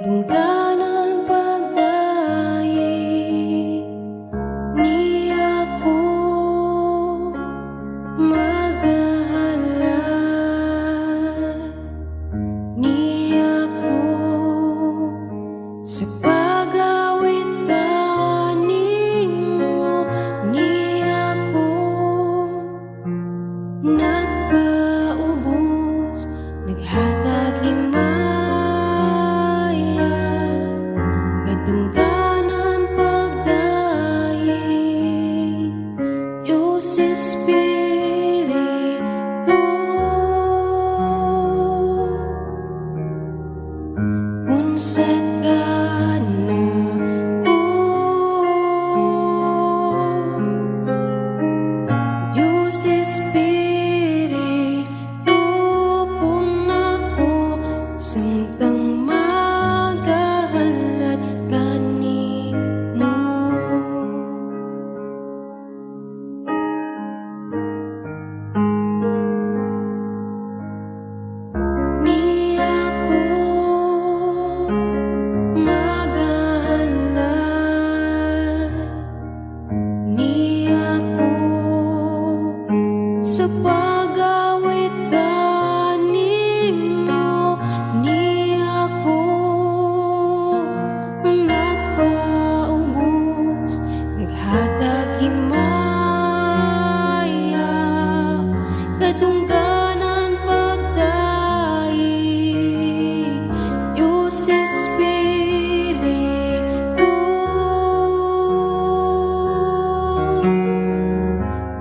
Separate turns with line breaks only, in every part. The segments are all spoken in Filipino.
kadungganan pagdayi niya ko magahalan, niya ko sa pagawit ganin mo, niya ko nagpaubos, naghatag himaya, kadungganan pagdayi Diyos Espiritu, kung saan ako Diyos Espiritu pun ako samtang magahalat kanimo. Niya ko magahalan, niya ko sa pagawit kanimo, niya ko nagpaubos, naghatag himaya, kadungganan pagdayi Diyos Espiritu,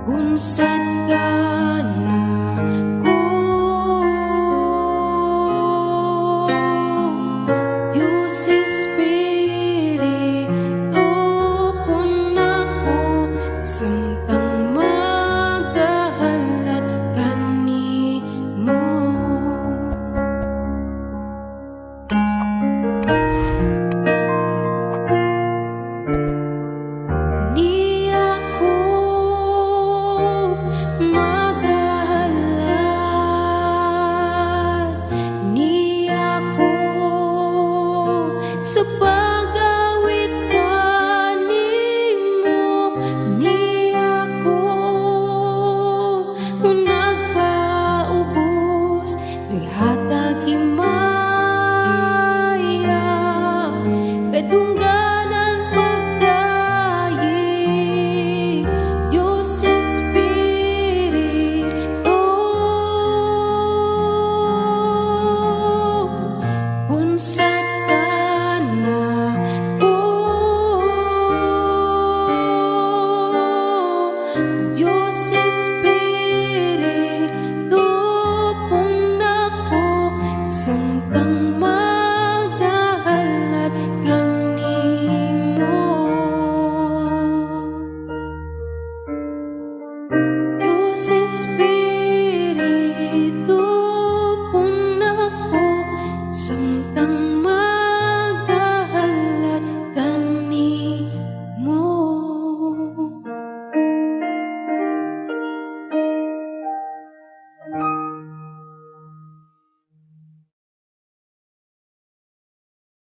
kung saan ako Diyos Espiritu pun ako samtang magahalat kanimo. Niya ko magahalan, niya ko sa